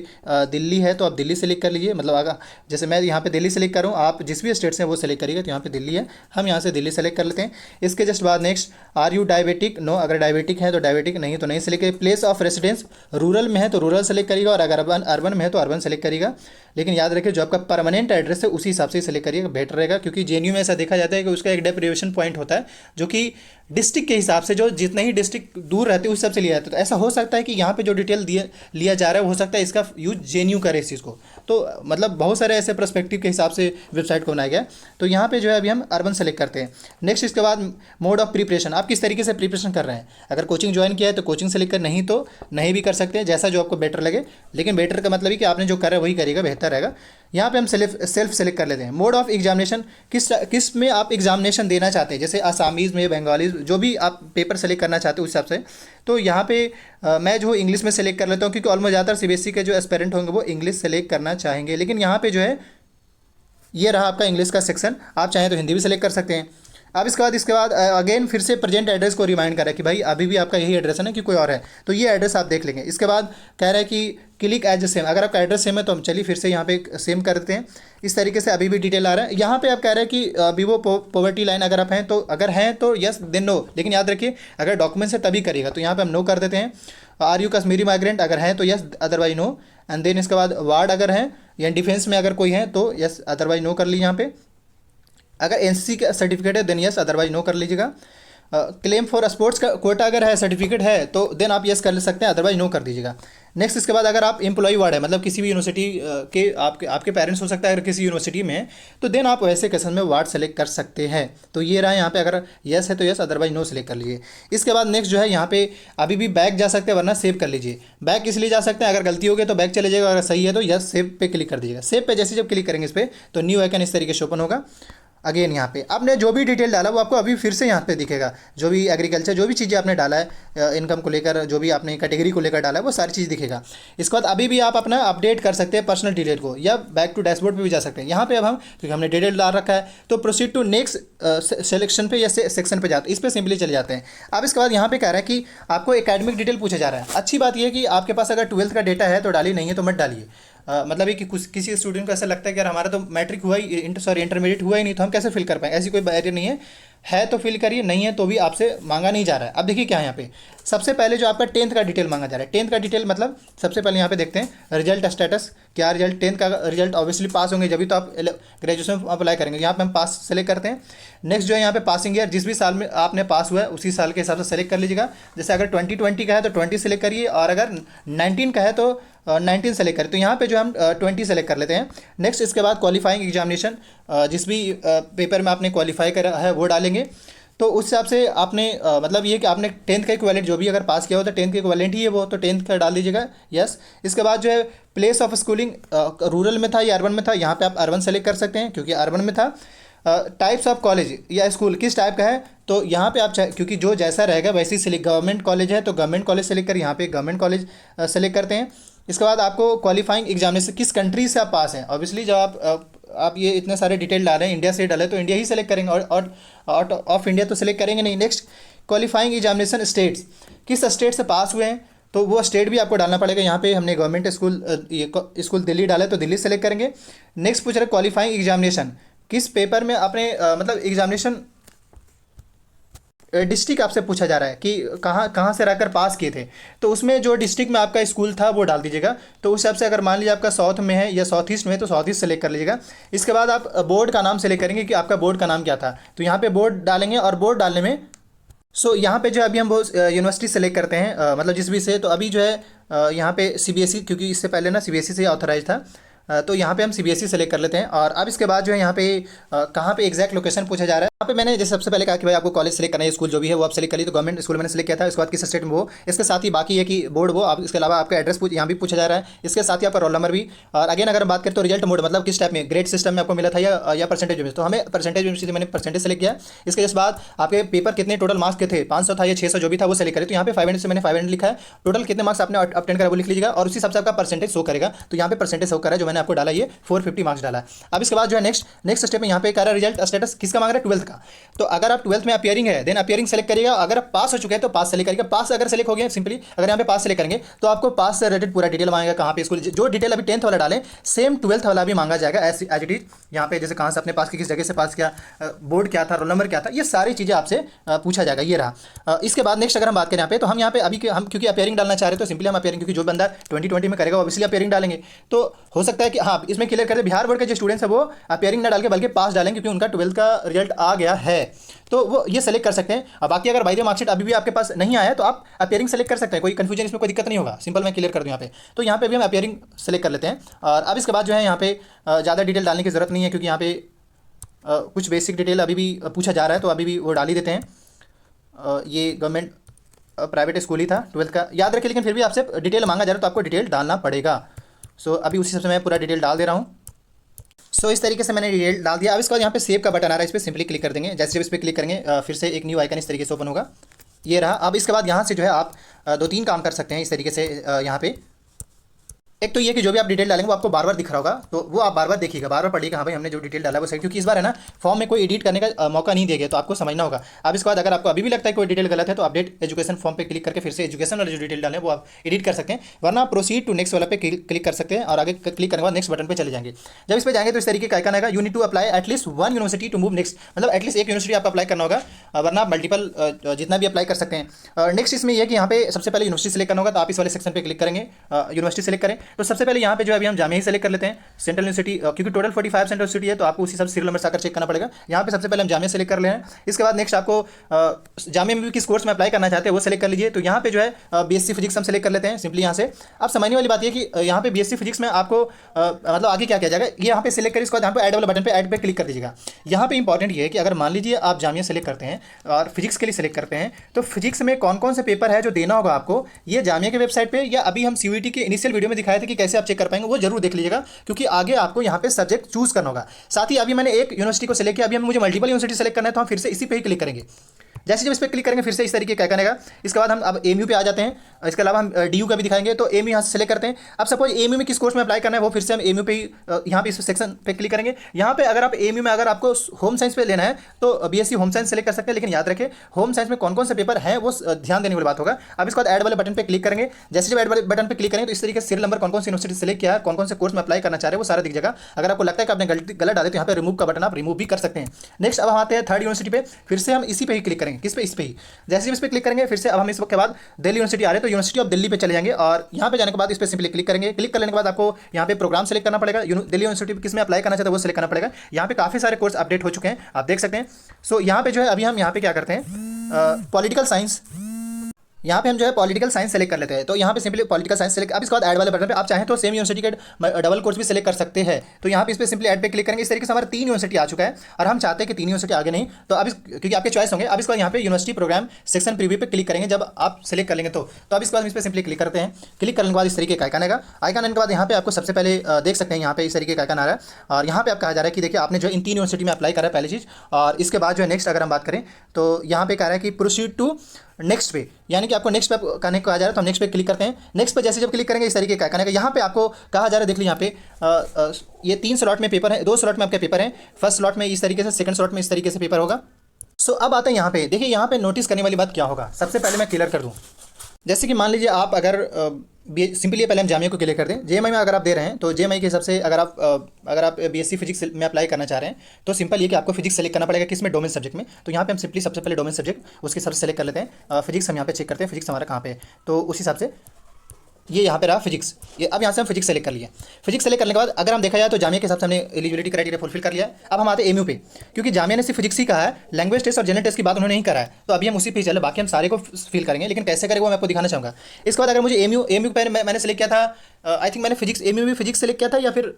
दिल्ली है तो आप दिल्ली सेलेक्ट कर लीजिए, मतलब अगर जैसे मैं यहाँ पे दिल्ली सेलेक्ट करूँ, आप जिस भी स्टेट से वो सेलेक्ट करिएगा। तो यहाँ पे दिल्ली है, हम यहाँ से दिल्ली सेलेक्ट कर लेते हैं। इसके जस्ट बाद next are you diabetic, no, अगर डायबिटिक है तो डायबिटिक, नहीं तो नहीं select. Place of residence, rural में है तो रूरल सेलेक्ट करिएगा, और अगर अर्बन में है तो अर्बन सेलेक्ट करिएगा। लेकिन याद रखिए जो आपका परमानेंट एड्रेस है उसी हिसाब से सेलेक्ट करिएगा, बेटर रहेगा, क्योंकि JNU में ऐसा देखा जाता है कि उसका एक डेप्रिवेशन पॉइंट होता है जो कि डिस्ट्रिक्ट के हिसाब से, जो जितने ही डिस्ट्रिक्ट दूर रहते हैं उस हिसाब से लिया जाता है। तो ऐसा हो सकता है कि यहाँ पे जो डिटेल लिया जा रहा है हो सकता है इसका यूज JNU करे इस चीज़ को। तो मतलब बहुत सारे ऐसे पर्सपेक्टिव के हिसाब से वेबसाइट को बनाया गया। तो यहाँ पे जो है अभी हम अर्बन सेलेक्ट करते हैं। नेक्स्ट इसके बाद मोड ऑफ प्रिपरेशन, आप किस तरीके से प्रिपरेशन कर रहे हैं। अगर कोचिंग ज्वाइन किया है तो कोचिंग सेलेक्ट कर, नहीं तो नहीं भी कर सकते हैं, जैसा जो आपको बेटर लगे। लेकिन बेटर का मतलब ही कि आपने जो करा है वही करिएगा, बेहतर रहेगा। यहाँ पे हम सेल्फ सेलेक्ट कर लेते हैं। मोड ऑफ एग्जामिनेशन, किस में आप एग्जामिनेशन देना चाहते हैं, जैसे आसामीज़ में, बंगालीज, जो भी आप पेपर सेलेक्ट करना चाहते हो उस हिसाब से। तो यहाँ पे मैं जो इंग्लिश में सेलेक्ट कर लेता हूँ, क्योंकि ऑलमोस्ट ज़्यादातर CBSE के जो एस्पेरेंट होंगे वो इंग्लिश सेलेक्ट करना चाहेंगे। लेकिन यहाँ पे जो है ये रहा आपका इंग्लिश का सेक्शन, आप चाहें तो हिंदी भी सेलेक्ट कर सकते हैं। अब इसके बाद अगेन फिर से प्रेजेंट एड्रेस को रिमाइंड कर रहा है कि भाई अभी भी आपका यही एड्रेस है ना कि कोई और है, तो ये एड्रेस आप देख लेंगे। इसके बाद कह रहा है कि क्लिक एज सेम, अगर आपका एड्रेस सेम है तो हम चलिए फिर से यहाँ पे सेम कर देते हैं। इस तरीके से अभी भी डिटेल आ रहा है। यहाँ पे आप कह रहे हैं कि अभी वो पॉवर्टी लाइन अगर आप हैं तो, अगर हैं तो यस देन नो, लेकिन याद रखिए अगर डॉक्यूमेंट से तभी करिएगा। तो यहाँ पे हम नो कर देते हैं। आर यू कश्मीरी माइग्रेंट, अगर हैं तो yes, otherwise no. And then इसके बाद वार्ड अगर हैं या डिफेंस में अगर कोई है तो यस, अदरवाइज नो कर लीजिए। यहाँ पे अगर NCC का सर्टिफिकेट है देन यस, अदरवाइज नो कर लीजिएगा। क्लेम फॉर स्पोर्ट्स का कोटा अगर है, सर्टिफिकेट है तो देन आप यस कर सकते हैं, अदरवाइज नो कर दीजिएगा। नेक्स्ट इसके बाद अगर आप एम्प्लॉय वार्ड है, मतलब किसी भी यूनिवर्सिटी के आपके पेरेंट्स हो सकता है अगर किसी यूनिवर्सिटी में है, तो देन आप वैसे केसेस में वार्ड सेलेक्ट कर सकते हैं। तो ये रहा यहाँ पे, अगर यस है तो यस, अदरवाइज नो सेलेक्ट कर लीजिए। इसके बाद नेक्स्ट जो है यहाँ पे अभी भी बैक जा सकते हैं, वरना सेव कर लीजिए। बैक इसलिए जा सकते हैं अगर गलती हो गई तो बैक चले जाएगा, अगर सही है तो यस सेव पे क्लिक कर दीजिएगा। सेव पे जैसे जब क्लिक करेंगे इस पर तो न्यू आइकन इस तरीके से ओपन होगा। अगेन यहाँ पे आपने जो भी डिटेल डाला वो आपको अभी फिर से यहाँ पे दिखेगा, जो भी एग्रीकल्चर, जो भी चीज़ें आपने डाला है इनकम को लेकर, जो भी आपने कैटेगरी को लेकर डाला है वो सारी चीज़ दिखेगा। इसके बाद अभी भी आप अपना अपडेट कर सकते हैं पर्सनल डिटेल को, या बैक टू डैशबोर्ड पे भी जा सकते हैं। यहाँ पे अब हम, क्योंकि हमने डिटेल डाल रखा है, तो प्रोसीड टू नेक्स्ट सेलेक्शन पे या सेक्शन पे जाते, इस पर सिंपली चले जाते हैं। अब इसके बाद यहाँ पे कह रहा है कि आपको एकेडमिक डिटेल पूछा जा रहा है। अच्छी बात यह है कि आपके पास अगर 12th का डेटा है तो डालिए, नहीं है तो मत डालिए। मतलब है कि किसी स्टूडेंट को ऐसा लगता है कि यार हमारा तो मैट्रिक हुआ ही, इंटरमीडिएट हुआ ही नहीं, तो हम कैसे फिल कर पाएँ, ऐसी कोई बैरियर नहीं है तो फिल करिए, नहीं है तो भी आपसे मांगा नहीं जा रहा है। अब देखिए क्या है यहाँ पे, सबसे पहले जो आपका 10th का डिटेल मांगा जा रहा है। 10th का डिटेल मतलब सबसे पहले यहाँ पे देखते हैं रिजल्ट स्टेटस, क्या रिजल्ट, 10th का रिजल्ट ऑब्वियसली पास होंगे जब भी तो आप ग्रेजुएशन में अप्लाई करेंगे। यहाँ पे हम पास सेलेक्ट करते हैं। नेक्स्ट जो है यहाँ पे पासिंग ईयर, जिस भी साल में आपने पास हुआ है उसी साल के हिसाब से सेलेक्ट कर लीजिएगा। जैसे अगर 2020 का है तो 20 सेलेक्ट करिए, और अगर 19 का है तो 19 सेलेक्ट करें। तो यहाँ पे जो हम 20 सेलेक्ट कर लेते हैं। नेक्स्ट इसके बाद क्वालिफाइंग एग्जामिनेशन, जिस भी पेपर में आपने क्वालिफाई करा है वो डालेंगे। तो उस हिसाब से आपने मतलब ये कि आपने 10th का इक्विवेलेंट जो भी अगर पास किया हो तो 10th का इक्विवेलेंट ही है वो, तो 10th का डाल दीजिएगा, यस। इसके बाद जो है प्लेस ऑफ स्कूलिंग, रूरल में था या अर्बन में था, यहाँ पे आप अर्बन सेलेक्ट कर सकते हैं क्योंकि अर्बन में था। टाइप्स ऑफ कॉलेज या स्कूल किस टाइप का है, तो यहाँ पे आप क्योंकि जो जैसा रहेगा वैसे ही सेलेक्ट, गवर्नमेंट कॉलेज है तो गवर्नमेंट कॉलेज सेलेक्ट कर, यहाँ पे गवर्नमेंट कॉलेज सेलेक्ट करते हैं। इसके बाद आपको क्वालिफाइंग एग्जामिनेशन, किस कंट्री से आप पास हैं, ऑब्वियसली जब आप ये इतने सारे डिटेल डालें, इंडिया से डालें तो इंडिया ही सेलेक्ट करेंगे, और आउट ऑफ इंडिया तो सेलेक्ट करेंगे नहीं। नेक्स्ट क्वालिफाइंग एग्जामिनेशन स्टेट्स, किस स्टेट से पास हुए हैं तो वो स्टेट भी आपको डालना पड़ेगा। यहाँ पे हमने गवर्नमेंट स्कूल दिल्ली डाला है तो दिल्ली सेलेक्ट करेंगे। नेक्स्ट पूछ रहे क्वालिफाइंग एग्जामिनेशन, किस पेपर में आपने मतलब एग्जामिनेशन डिस्ट्रिक्ट आपसे पूछा जा रहा है कि कहाँ कहाँ से रहकर पास किए थे, तो उसमें जो डिस्ट्रिक्ट में आपका स्कूल था वो डाल दीजिएगा। तो उस हिसाब से अगर मान लीजिए आपका साउथ में है या साउथ ईस्ट में है तो साउथ ईस्ट सेलेक्ट कर लीजिएगा। इसके बाद आप बोर्ड का नाम सेलेक्ट करेंगे कि आपका बोर्ड का नाम क्या था, तो यहाँ पे बोर्ड डालेंगे। और बोर्ड डालने में यहाँ पे जो अभी हम वो यूनिवर्सिटी सेलेक्ट करते हैं, मतलब जिस भी से, तो अभी जो है यहाँ पे CBSE, क्योंकि इससे पहले ना CBSE से ऑथराइज था, तो यहाँ पे हम CBSE सेलेक्ट कर लेते हैं। और अब इसके बाद जो है यहाँ पे कहाँ पे एग्जैक्ट लोकेशन पूछा जा रहा है। यहाँ पे मैंने जैसे सबसे पहले कहा कि भाई आपको कॉलेज सेलेक्ट करना है, स्कूल जो भी है वो आप सेलेक्ट करिए, तो गवर्नमेंट स्कूल मैंने सेलेक्ट किया था। इसके बाद किस स्टेट में वो, इसके साथ ही बाकी है कि बोर्ड वो, आप इसके अलावा आपका एड्रेस यहाँ भी पूछा जा रहा है, इसके साथ ही आपका रोल नंबर भी। और अगेन अगर बात करें तो रिजल्ट मोड, मतलब किस टाइप में, ग्रेड सिस्टम में आपको मिला था या परसेंटेज में, तो हमें परसेंटेज में मैंने परसेंटेज सेलेक्ट किया। इसके बाद आपके पेपर कितने टोटल मार्क्स के थे, 500 था या 600 जो भी था वो सेलेक्ट करें, तो यहाँ पे 500 से मैंने 500 लिखा है। टोटल कितने मार्क्स आपने अटेंड करा वो लिख लीजिएगा, और उसी हिसाब से आपका परसेंटेज शो करेगा। तो यहाँ पे परसेंटेज शो करा है जो मैंने आपको डाला, ये 450 मार्क्स डाला है। अब इसके बाद जो है नेक्स्ट स्टेप में यहाँ पे कह रहा है रिजल्ट स्टेटस किसका मांग रहा है, 12th का। तो अगर आप 12th में अपियरिंग है देन अपियरिंग सेलेक्ट करिएगा, अगर आप पास हो चुके हैं तो पास सेलेक्ट करिएगा। पास अगर सेलेक्ट हो गया, सिंपली अगर यहाँ पे पास सेलेक्ट करेंगे तो आपको पास से रिलेटेड पूरा डिटेल मांगेगा, कहाँ पे स्कूल, जो डिटेल अभी 10th वाला डालें सेम 12th वाला भी मांगा जाएगा एज इट इज। यहाँ पे जैसे कहाँ से आपने पास किया, किस जगह से पास किया, बोर्ड क्या था, रोल नंबर क्या था, ये सारी चीज़ें आपसे पूछा जाएगा। ये रहा। इसके बाद नेक्स्ट अगर हम बात करें यहाँ पे, तो हम यहाँ पे अभी हम क्योंकि अपियरिंग डालना चाह रहे हैं तो सिंपली हम अपियरिंग, क्योंकि जो बंदा 2020 में करेगा ऑब्वियसली अपियरिंग डालेंगे। तो हो सकता है कि हाँ इसमें क्लियर कर दे, बिहार बोर्ड के जो स्टूडेंट्स है वो अपियरिंग ना डाल के बल्कि पास डालेंगे क्योंकि उनका 12th का रिजल्ट आ गया है, तो वो ये सेलेक्ट कर सकते हैं। अब बाकी अगर बाई द मार्कशीट अभी भी आपके पास नहीं आया है तो आप अपियरिंग सेलेक्ट कर सकते हैं, कोई कंफ्यूजन इसमें कोई दिक्कत नहीं होगा। सिंपल मैं क्लियर कर दूं यहाँ पे, तो यहाँ पे भी हम अपियरिंग सेलेक्ट कर लेते हैं। और अब इसके बाद जो है यहाँ पे ज़्यादा डिटेल डालने की ज़रूरत नहीं है, क्योंकि यहाँ पे कुछ बेसिक डिटेल अभी भी पूछा जा रहा है तो अभी भी वो डाल ही देते हैं। ये गवर्नमेंट प्राइवेट स्कूल ही था 12th का, याद रखिए, लेकिन फिर भी आपसे डिटेल मांगा जा रहा है तो आपको डिटेल डालना पड़ेगा। सो अभी उसी हिसाब से मैं पूरा डिटेल डाल दे रहा हूँ। सो इस तरीके से मैंने डिटेल डाल दिया। अब इसके बाद यहाँ पे सेव का बटन आ रहा है, इस पर सिंपली क्लिक कर देंगे। जैसे जब इस पर क्लिक करेंगे फिर से एक न्यू आइकन इस तरीके से ओपन होगा, ये रहा। अब इसके बाद यहाँ से जो है आप 2-3 काम कर सकते हैं इस तरीके से। यहाँ पे एक तो ये कि जो भी आप डिटेल डालेंगे वो आपको बार बार दिख रहा होगा, तो वो आप बार बार देखिएगा, बार बार पढ़िएगा, हाँ भाई हमने जो डिटेल डाला वो सही, क्योंकि इस बार है ना फॉर्म में कोई एडिट करने का मौका नहीं दिया गया, तो आपको समझना होगा। अब इसके बाद अगर आपको अभी भी लगता है कोई डिटेल गलत है तो अपडेट एजुकेशन फॉर्म पे क्लिक करके फिर से एजुकेशन वाले जो डिटेल डालें वो आप एडिट कर सकते हैं, वरना प्रोसीड टू नेक्स्ट वाला पे क्लिक कर सकते हैं और आगे क्लिक करने के बाद नेक्स्ट बटन पर चले जाएंगे। जब इस पर जाएंगे तो इस तरीके का आइकन आएगा, you need to apply at least 1 university to move next, मतलब एटलीस्ट एक यूनिवर्सिटी आपको अप्लाई करना होगा, वरना मल्टीपल जितना भी अप्लाई कर सकते हैं। नेक्स्ट इसमें यह कि यहाँ पे सबसे पहले यूनिवर्सिटी सेलेक्ट करना होगा, तो आप इस वाले सेक्शन पे क्लिक करेंगे, यूनिवर्सिटी सेलेक्ट करें। तो सबसे पहले यहाँ पे जो अभी हम जामिया ही सेलेक्ट कर लेते हैं, सेंट्रल यूनिवर्सिटी, क्योंकि टोटल 45 सेंट्रल यूनिवर्सिटी है तो आपको उसी सब सीरियल नंबर आकर चेक करना पड़ेगा। यहाँ पे सबसे पहले हम जामिया सेलेक्ट कर ले हैं। इसके बाद नेक्स्ट आपको जामिया में भी किस कोर्स में अप्लाई करना चाहते हैं वो सेलेक्ट कर लीजिए। तो यहाँ पे जो है BSc फिजिक्स हम सेलेक्ट कर लेते हैं सिंपली यहाँ से। अब समझने वाली बात ये कि यहाँ पे BSc फिजिक्स में आपको मतलब आगे क्या किया जाएगा, ये यहाँ पे सेलेक्ट करिए, इसके बाद यहाँ पे ऐड वाला बटन पे ऐड पे क्लिक कर दीजिएगा। यहाँ पे इंपॉर्टेंट ये है कि अगर मान लीजिए आप जामिया सेलेक्ट करते हैं और फिजिक्स के लिए सेलेक्ट करते हैं, तो फिजिक्स में कौन कौन से पेपर है जो देना होगा आपको, ये जामिया के वेबसाइट पे या अभी हम CUET के इनिशियल वीडियो में दिखाए थे कि कैसे आप चेक कर पाएंगे, वो जरूर देख लीजिएगा, क्योंकि आगे आपको यहाँ पे सब्जेक्ट चूज करना होगा। साथ ही अभी मैंने एक यूनिवर्सिटी को सेलेक्ट किया, अभी मुझे मल्टीपल यूनिवर्सिटी सेलेक्ट करना है तो हम फिर से इसी पे ही क्लिक करेंगे। जैसे जब इस पर क्लिक करेंगे फिर से इस तरीके का आइकन आएगा। इसके बाद हम अब एमयू पे आ जाते हैं, इसके अलावा हम डी का भी दिखाएंगे। तो एमयू यहाँ से सेलेक्ट करते हैं। अब सपोज एमयू में किस कोर्स में अप्लाई करना है वो फिर से हम एमयू पे ही यहाँ पे इस सेक्शन पे क्लिक करेंगे। यहाँ पे अगर आप एमयू में अगर आपको होम साइंस पे लेना है तो बीएससी होम साइंस सेलेक्ट कर सकते हैं, लेकिन याद रखें होम साइंस में कौन कौन से पेपर हैं वो ध्यान देने वाली बात होगा। अब इसके बाद ऐड वाले बटन पे क्लिक करेंगे। जैसे जब ऐड वाले बटन पे क्लिक करेंगे तो इस तरीके से सीरियल नंबर कौन कौन सी यूनिवर्सिटी सेलेक्ट किया है, कौन कौन से कोर्स में अप्लाई करना चाह रहे हैं वो सारा दिख जाएगा। अगर आपको लगता है कि आपने गलत डाले तो यहाँ पे रिमूव का बटन आप रिमूव भी कर सकते हैं। नेक्स्ट अब हम आते हैं थर्ड यूनिवर्सिटी पे, फिर से हम इसी पे ही क्लिक करेंगे। किस पे? इस पे ही। जैसे जब इस पे क्लिक करेंगे फिर से अब हम इसके बाद दिल्ली यूनिवर्सिटी आ रहे हैं तो यूनिवर्सिटी ऑफ दिल्ली पे चले जाएंगे और यहाँ पे जाने के बाद इस पे सिंपली क्लिक करेंगे। क्लिक करने के बाद आपको यहाँ पे प्रोग्राम सेलेक्ट करना पड़ेगा। दिल्ली यूनिवर्सिटी किस में अप्लाई करना चाहते हैं वो सेलेक्ट करना पड़ेगा। यहाँ पे काफी सारे कोर्स अपडेट हो चुके हैं, आप देख सकते हैं। सो यहाँ पे जो है अभी हम यहाँ पे क्या करते हैं, पॉलिटिकल साइंस, यहाँ पे हम जो है पॉलिटिकल साइंस सेलेक्ट कर लेते हैं। तो यहाँ पे सिंपली पॉलिटिकल साइंस सेलेक्ट। अब इसके बाद ऐड वाले बटन पे आप चाहें तो सेम यूनिवर्सिटी के डबल कोर्स भी सेलेक्ट कर सकते हैं। तो यहाँ पे इस पे सिंपली ऐड पे क्लिक करेंगे। इस तरीके से हमारा 3 यूनिवर्सिटी आ चुका है और हम चाहते हैं कि 3 यूनिवर्सिटी आगे नहीं, तो अब क्योंकि आपके चॉइस होंगे। अब इसके बाद यहाँ पे यूनिवर्सिटी प्रोग्राम सेक्शन प्रीव्यू पे क्लिक करेंगे जब आप सेलेक्ट कर लेंगे। तो अब इसके बाद इस पर सिंपली क्लिक करते हैं। क्लिक करने के बाद इस तरीके का आइकन आएगा। आइकन आने के बाद यहाँ पे आपको सबसे पहले देख सकते हैं यहाँ पे इस तरीके का आइकन आ रहा है और यहाँ पे आप कहा जा रहा है कि देखिए आपने जो इन 3 यूनिवर्सिटी में अप्लाई करा है पहली चीज़। और इसके बाद जो है नेक्स्ट अगर हम बात करें तो यहाँ पे कह रहा है कि प्रोसीड टू नेक्स्ट पे, यानी कि आपको नेक्स्ट पे करने को आ जा रहा है तो हम नेक्स्ट पे क्लिक करते हैं। नेक्स्ट पे जैसे जब क्लिक करेंगे इस तरीके का आइकन आएगा। यहाँ पे आपको कहा जा रहा है देख लीजिए यहाँ पे ये 3 स्लॉट में पेपर है, 2 स्लॉट में आपके पेपर हैं। फर्स्ट स्लॉट में इस तरीके से, सेकंड स्लॉट में इस तरीके से पेपर होगा। सो अब आते हैं यहाँ पे, देखिए यहाँ पे नोटिस करने वाली बात क्या होगा। सबसे पहले मैं क्लियर कर दूँ, जैसे कि मान लीजिए आप अगर सिंपली पहले हम जामिया को क्लियर कर दें। जेएमआई में अगर आप दे रहे हैं तो जेएमआई के हिसाब से अगर आप बीएससी फिजिक्स में अप्लाई करना चाह रहे हैं तो सिंपल ये कि आपको फिजिक्स सेलेक्ट करना पड़ेगा। किसमें? डोमेन सब्जेक्ट में। तो यहाँ पे हम सिंपली सबसे पहले डोमेन सब्जेक्ट उसके हिसाब से सेलेक्ट कर लेते हैं। फिजिक्स हम यहाँ पे चेक करते हैं फिजिक्स हमारा कहाँ पे है, तो उस हिसाब से ये यहाँ पे रहा फिजिक्स। ये अब यहाँ से हम फिजिक्स सेलेक्ट कर लिया। फिजिक्स सेलेक्ट करने के बाद अगर हम देखा जाए तो जामिया के हिसाब से हमने एलिजिबिलिटी क्राइटेरिया फुलफिल कर लिया है। अब हम आते हैं एमयू पे, क्योंकि जामिया ने सिर्फ फिजिक्स ही कहा है, लैंग्वेज टेस्ट और जनरल टेस्ट की बात उन्होंने नहीं करा है। तो अभी हम उसी पे चले, बाकी हम सारे को फिल करेंगे, लेकिन कैसे करेंगे वो मैं आपको दिखाना चाहूँगा। इसके बाद अगर मुझे एमयू पे मैंने सेलेक्ट किया था, आई थिंक मैंने फिजिक्स एमयू में फिजिक्स सेलेक्ट किया था या फिर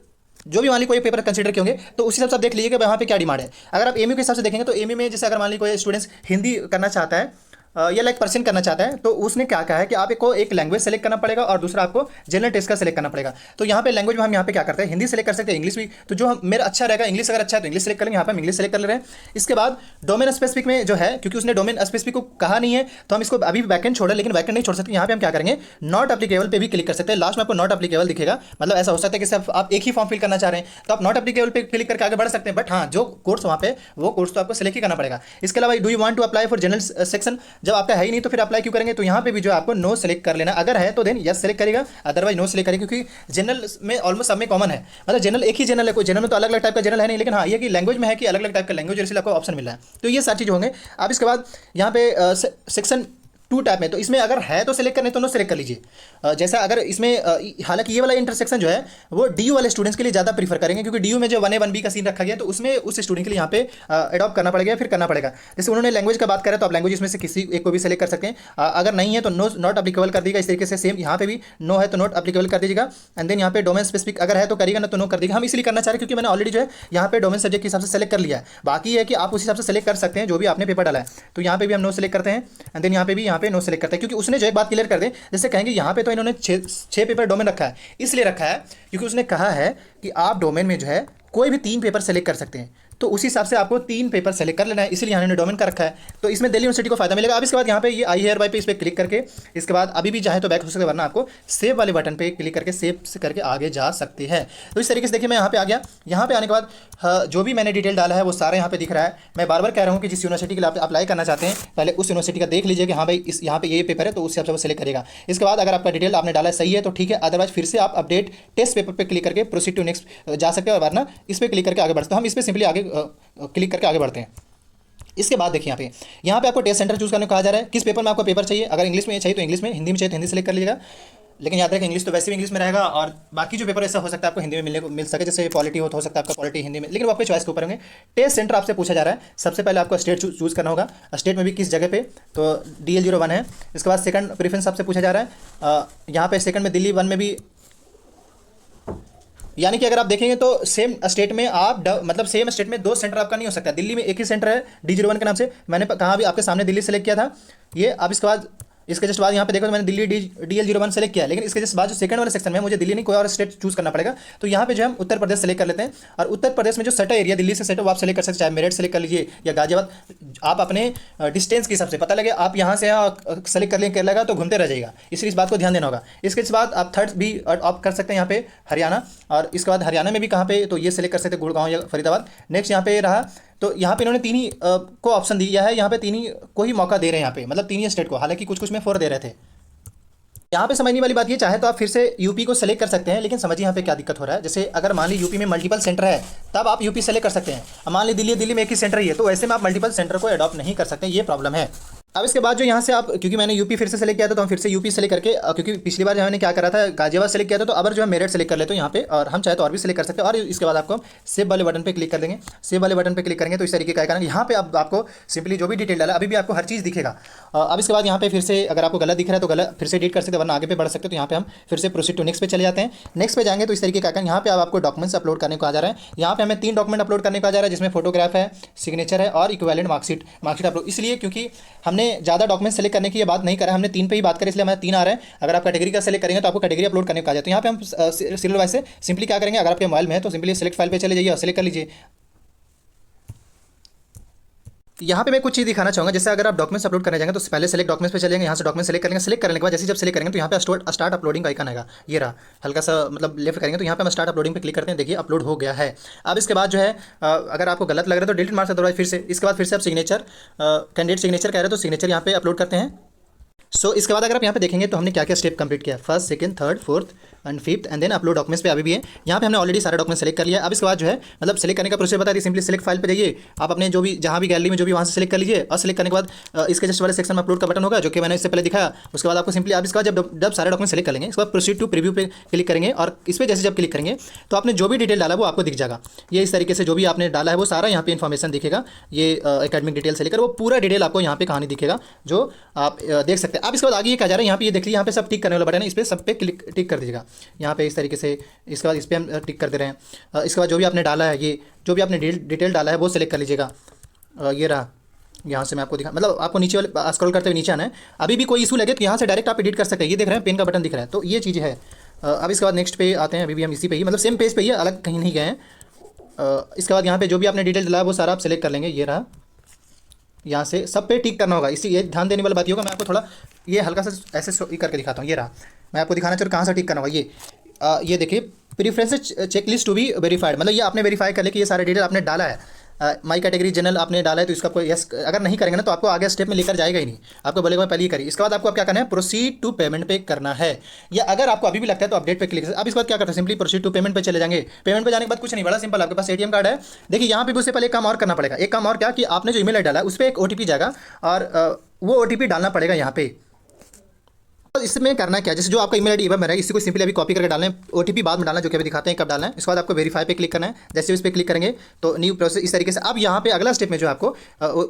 जो भी मान ली कोई पेपर कंसीडर किए होंगे, तो उसी हिसाब से आप देख लीजिए कि यहाँ पे क्या डिमांड है। अगर आप एमयू के हिसाब से देखेंगे तो एमयू में जैसे अगर मान ली कोई स्टूडेंट्स हिंदी करना चाहता है या लाइक परसेंट करना चाहता है तो उसने क्या कहा है कि आपको एक लैंग्वेज सेलेक्ट करना पड़ेगा और दूसरा आपको जनरल टेस्ट का सेलेक्ट करना पड़ेगा। तो यहाँ पे लैंग्वेज में हम यहाँ पे क्या करते हैं, हिंदी सेलेक्ट कर सकते हैं, इंग्लिश भी। तो जो मेरा अच्छा रहेगा, इंग्लिश अगर अच्छा है तो इंग्लिश सेलेक्ट करेंगे, यहाँ पे हम इंग्लिश सेलेक्ट कर ले रहे हैं। इसके बाद डोमेन स्पेसिफिक में जो है, क्योंकि उसने डोमेन स्पेसिफिक को कहा नहीं है तो हम इसको अभी बैकेंड छोड़ा, लेकिन बैकेंड नहीं छोड़ सकते। यहाँ पे हम क्या करेंगे, नॉट एप्लीकेबल पे भी क्लिक कर सकते हैं। लास्ट में आपको नॉट एप्लीकेबल दिखेगा, मतलब ऐसा हो सकता है कि सिर्फ आप एक ही फॉर्म फिल करना चाह रहे हैं तो आप नॉट एप्लीकेबल पे क्लिक करके आगे बढ़ सकते हैं। बट हाँ, जो कोर्स वहाँ पे वो कोर्स तो आपको सेलेक्ट ही करना पड़ेगा। इसके अलावा do you want to apply for general section, जब आपका है ही नहीं तो फिर अप्लाई क्यों करेंगे। तो यहाँ पे भी जो आपको नो सेलेक्ट कर लेना, अगर है तो देन यस सेलेक्ट करेगा, अदरवाइज नो सेलेक्ट करेगा, क्योंकि जनरल में ऑलमोस्ट सब में कॉमन है। मतलब जनरल एक ही जनरल है, कोई जनरल में तो अलग अलग टाइप का जनरल है नहीं, लेकिन हाँ ये कि लैंग्वेज में है कि अलग अलग टाइप का लैंग्वेज, इसलिए आपको ऑप्शन मिल रहा है। तो ये सारी चीज़ होंगे। अब इसके बाद यहाँ पे सेक्शन 2 टाइप में, तो इसमें अगर है तो सेलेक्ट करने तो नो सेलेक्ट कर लीजिए। जैसा अगर इसमें हालांकि ये वाला इंटरसेक्शन जो है वो डीयू वाले स्टूडेंट्स के लिए ज़्यादा प्रीफर करेंगे, क्योंकि डीयू में जो 1A 1B का सीन रखा गया तो उसमें उस स्टूडेंट के लिए यहाँ पे अडॉप्ट करना पड़ेगा, फिर करना पड़ेगा। जैसे उन्होंने लैंग्वेज का बात करा तो आप लैंग्वेज इसमें से किसी एक को भी सेलेक्ट कर सकते हैं। अगर नहीं है तो नो नॉट अप्लीकेबल कर दीजिएगा। इस तरीके से सेम यहाँ पे भी नो है तो नॉट अप्लीकेबल कर दीजिएगा। एंड देन यहाँ पे डोमेन स्पेसिफिक अगर है तो करिएगा, ना तो नो कर दीजिएगा। हम इसलिए करना चाह रहे हैं क्योंकि मैंने ऑलरेडी जो है यहाँ पे डोमेन सब्जेक्ट के हिसाब से सेलेक्ट कर लिया है। बाकी है कि आप उस हिसाब से सेलेक्ट कर सकते हैं जो भी आपने पेपर डाला है। तो यहाँ पे भी हम नो सेलेक्ट करते हैं एंड देन यहाँ पे भी यहाँ पे नो सेलेक्ट करते हैं, क्योंकि उसने जो एक बात क्लियर कर दे, जैसे कहेंगे यहाँ पे तो इन्होंने 6 पेपर डोमेन रखा है, इसलिए रखा है क्योंकि उसने कहा है कि आप डोमेन में जो है कोई भी 3 पेपर सेलेक्ट कर सकते हैं। तो उसी हिसाब से आपको 3 पेपर सेलेक्ट कर लेना है, इसलिए यहाँ डोमेन का रखा है। तो इसमें दिल्ली यूनिवर्सिटी को फायदा मिलेगा। अब इसके बाद यहाँ पे ये आई हेयर बाय पे इस पर क्लिक करके इसके बाद अभी भी चाहे तो बैक हो सकते हैं, वरना आपको सेव वाले बटन पे क्लिक करके सेव से करके आगे जा सकते हैं। तो इस तरीके से देखिए मैं यहाँ पे आ गया। यहाँ पे आने के बाद जो भी मैंने डिटेल डाला है वो सारा यहाँ पे दिख रहा है। मैं बार बार कह रहा हूँ कि जिस यूनिवर्सिटी के लिए आप अप्लाई करना चाहते हैं पहले उस यूनिवर्सिटी का देख लीजिए कि हाँ भाई इस यहाँ पे ये पेपर है, तो उस हिसाब से वो सेलेक्ट करेगा। इसके बाद अगर आपका डिटेल आपने डाला सही है तो ठीक है, अदरवाइज फिर से आप अपडेट टेस्ट पेपर पर क्लिक करके प्रोसीड टू नेक्स्ट जा सकते हैं, और वरना इस पर क्लिक करके आगे बढ़ते हैं। हम इस पर सिंपली आगे क्लिक करके आगे बढ़ते हैं। इसके बाद देखिए यहाँ पे आपको टेस्ट सेंटर चूज करने को कहा जा रहा है, किस पेपर में आपको पेपर चाहिए। अगर इंग्लिश में चाहिए तो इंग्लिश में, हिंदी में चाहिए तो हिंदी सेलेक्ट कर लीजिएगा। लेकिन याद रखें इंग्लिश तो वैसे भी इंग्लिश में रहेगा, और बाकी जो पेपर ऐसा हो सकता है आपको हिंदी में मिल सके, जैसे पॉलिटी हो सकता है आपका पॉलिटी हिंदी में, लेकिन वो आपके चॉइस के ऊपर होंगे। टेस्ट सेंटर आपसे पूछा जा रहा है, सबसे पहले आपको स्टेट चूज करना होगा, स्टेट में भी किस जगह पे, तो DL01 है। इसके बाद सेकंड प्रेफरेंस आपसे पूछा जा रहा है, यहाँ पे सेकंड में दिल्ली 1 में भी, यानी कि अगर आप देखेंगे तो सेम स्टेट में आप मतलब सेम स्टेट में 2 सेंटर आपका नहीं हो सकता। दिल्ली में एक ही सेंटर है D01 के नाम से, मैंने कहा भी आपके सामने दिल्ली सेलेक्ट किया था ये। अब इसके बाद इसके जस्ट बाद यहाँ पे देखो तो मैंने दिल्ली DL01 सेलेक्ट किया है, लेकिन इसके जस्ट बाद जो सेकंड वाले सेक्शन में मुझे दिल्ली नहीं कोई और स्टेट चूज करना पड़ेगा। तो यहाँ पे जो हम उत्तर प्रदेश सेलेक्ट कर लेते हैं, और उत्तर प्रदेश में जो सटा एरिया दिल्ली से सटा वो आप सेलेक्ट कर सकते हैं, चाहे मेरठ सेलेक्ट कर लीजिए या गाजियाबाद। आप अपने डिस्टेंस के हिसाब से पता लगे आप यहाँ से यहाँ सेलेक्ट कर लेंगे केरला का तो घूमते रह जाएगा, इसलिए इस बात को ध्यान देना होगा। इसके बाद आप थर्ड भी ऑप्ट कर सकते हैं यहाँ पे हरियाणा, और इसके बाद हरियाणा में भी कहाँ पे तो ये सेलेक्ट कर सकते हैं गुड़गांव या फरीदाबाद। नेक्स्ट यहाँ पे रहा, तो यहाँ पे इन्होंने तीन ही को ऑप्शन दिया है, यहाँ पे तीन ही को ही मौका दे रहे हैं यहाँ पे, मतलब तीन ही स्टेट को, हालांकि कुछ कुछ में 4 दे रहे थे। यहाँ पे समझने वाली बात ये, चाहे तो आप फिर से यूपी को सेलेक्ट कर सकते हैं, लेकिन समझिए यहाँ पे क्या दिक्कत हो रहा है। जैसे अगर मान ली यूपी में मल्टीपल सेंटर है तब आप यूपी सेलेक्ट कर सकते हैं, मान ली दिल्ली में एक ही सेंटर ही है, तो ऐसे में आप मल्टीपल सेंटर को अडॉप्ट नहीं कर सकते, ये प्रॉब्लम है। अब इसके बाद जो यहाँ से आप, क्योंकि मैंने यूपी फिर से सेलेक्ट किया था तो हम फिर से यूपी सेलेक्ट करके, क्योंकि पिछली बार जो मैंने क्या करा था गाजियाबाद सेलेक्ट किया था, तो अब जो है मेरठ सेलेक्ट कर लेते हो यहाँ पे, और हम चाहे तो और भी सेलेक्ट कर सकते हैं। और इसके बाद आपको सेव वाले बटन पे क्लिक कर देंगे, सेव वाले बटन पे क्लिक करेंगे तो इस तरीके का आएगा। यहाँ पे अब आपको सिंपली जो भी डिटेल डाला अभी भी आपको हर चीज़ दिखेगा। अब इसके बाद यहाँ पे फिर से अगर आपको गलत दिख रहा है तो गलत फिर से एडिट कर सकते हैं, वरना आगे पे बढ़ सकते हो। तो यहाँ पे हम फिर से प्रोसीड टू नेक्स्ट पे चले जाते हैं। नेक्स्ट पे जाएंगे तो इस तरीके का आएगा, यहाँ पे आपको डॉक्यूमेंट्स अपलोड करने को आ जा रहा है। यहाँ पे हमें 3 डॉक्यूमेंट अपलोड करने को आ जा रहा है, जिसमें फोटोग्राफ है, सिग्नेचर है और इक्विवेलेंट मार्कशीट अपलोड। इसलिए क्योंकि हमने ज़्यादा डॉक्यूमेंट सेलेक्ट करने की ये बात नहीं करा, हमने 3 पे ही बात करी, इसलिए हमें 3 आ रहे हैं। अगर आप कैटेगरी का सेलेक्ट करेंगे तो आपको कैटेगरी अपलोड करने को आ जाए। तो यहाँ पे हम सीरियल वाइज से सिंपली क्या करेंगे, अगर आपके मोबाइल में है तो सिंपली सेलेक्ट फाइल पे चले जाइए और सेलेक्ट कर लीजिए। यहाँ पे मैं कुछ चीज़ दिखाना चाहूँगा, जैसे अगर आप डॉक्यूमेंट्स अपलोड करने जाएंगे तो पहले सेलेक्ट डॉक्यूमेंट्स पे चलेंगे, यहाँ से डॉक्यूमेंट सेलेक्ट करेंगे, सेलेक्ट करने के बाद जैसे जब सेलेक्ट करेंगे तो यहाँ पे स्टार्ट अपलोडिंग का आइकन आएगा, ये रहा, हल्का सा मतलब लेफ्ट करेंगे तो यहाँ पे हम स्टार्ट अपलोडिंग पे क्लिक करते हैं, देखिए अपलोड हो गया है। अब इसके बाद जो है अगर आपको गलत लग रहा है तो डिलीट मार सकते हो फिर से। इसके बाद फिर से आप सिग्नेचर कैंडिडेट सिग्नेचर कह रहे हो तो सिग्नेचर यहाँ पे अपलोड करते हैं। इसके बाद अगर आप यहाँ पे देखेंगे तो हमने क्या क्या स्टेप कंप्लीट किया, first, second, third, fourth and fifth, and then upload documents पे अभी भी है। यहाँ पे हमने ऑलरेडी सारे डॉक्यूमेंट सेलेक्ट कर लिया। अब इसके बाद जो है मतलब सेलेक्ट करने का प्रोसेस बता दी, सिंपली सेलेक्ट फाइल पे जाइए, आप अपने जो भी जहाँ भी गैलरी में जो भी वहाँ से सेलेक्ट कर लीजिए, और सेलेक्ट करने के बाद इसके जस्ट वाले सेक्शन में अपलोड का बटन होगा जो कि मैंने इससे पहले दिखाया। उसके बाद आपको सिंपली आप इसका जब सारे डॉक्यूमेंट सेलेक्ट करेंगे इसके बाद प्रोसीड टू प्रीव्यू पे क्लिक करेंगे, और इस पर जैसे जब क्लिक करेंगे तो आपने जो भी डिटेल डाला वो आपको दिख जाएगा। ये इस तरीके से जो भी आपने डाला है वो सारा यहाँ पे इन्फॉर्मेशन दिखेगा, ये एकेडमिक डिटेल से लेकर वो पूरा डिटेल आपको यहाँ पे कहानी दिखेगा जो आप देख सकते हैं। अब इसके बाद आगे ये क्या जा रहा है, यहाँ पे ये देख लीजिए, यहाँ पे सब टिक करने वाला बटन है, इस पर सब पे टिक कर दीजिएगा यहाँ पे इस तरीके से। इसके बाद इस पर हम टिक कर दे रहे हैं। इसके बाद जो भी आपने डाला है, ये जो भी आपने डिटेल डाला है वो सेलेक्ट कर लीजिएगा। ये रहा, यहाँ से मैं आपको दिखा, मतलब आपको नीचे वाले स्क्रॉल करते हुए नीचे आना है। अभी भी कोई इशू लगे तो यहाँ से डायरेक्ट आप एडिट कर सकते हैं, ये देख रहे हैं पेन का बटन दिख रहा है, तो ये चीज़ है। अब इसके बाद नेक्स्ट पे आते हैं, अभी भी हम इसी पे ही मतलब सेम पेज पे ही, अलग कहीं नहीं गए हैं। इसके बाद यहाँ पे जो भी आपने डिटेल डाला है वो सारा आप सेलेक्ट कर लेंगे, ये रहा, यहाँ से सब पे टिक करना होगा। इसी ये ध्यान देने वाली बात ये होगा, मैं आपको थोड़ा ये हल्का सा ऐसे करके दिखाता हूँ। ये रहा, मैं आपको दिखाना चाह रहा हूँ कहाँ से टिक करना होगा। ये देखिए, प्रीफरेंसेस चेकलिस्ट टू बी वेरीफाइड, मतलब ये आपने वेरीफाई कर ले कि ये सारे डिटेल आपने डाला है। माई कैटेगरी जनरल आपने डाला है तो इसका आपको यस अगर नहीं करेंगे ना तो आपको आगे स्टेप में लेकर जाएगा ही नहीं, आपको बोलेगा पहले ही करिए। इसके बाद आपको अब क्या करना है, प्रोसीड टू पेमेंट पे करना है, या अगर आपको अभी भी लगता है तो अपडेट पे क्लिक। अब इसके बाद क्या करते हैं, सिंपली प्रोसीड टू पेमेंट पे चले जाएंगे। पेमेंट पे जाने के बाद कुछ नहीं, बड़ा सिंपल, आपके पास एटीएम कार्ड है। देखिए यहाँ पे उससे पहले एक काम और करना पड़ेगा। एक काम और क्या कि आपने जो ईमेल आई डाला है उस पर एक ओटीपी जाएगा, और वो ओटीपी डालना पड़ेगा यहाँ पे। तो इसमें करना क्या, जैसे जो आपका ईमेल आईडी में रहेगा इसी को सिंपली अभी कॉपी करके डालना है, ओटीपी बाद में डालना जो कि अभी दिखाते हैं कब डालना है। इसके बाद आपको वेरीफाई पे क्लिक करना है, जैसे इस पर क्लिक करेंगे तो न्यू प्रोसेस इस तरीके से। अब यहाँ पे अगला स्टेप में जो आपको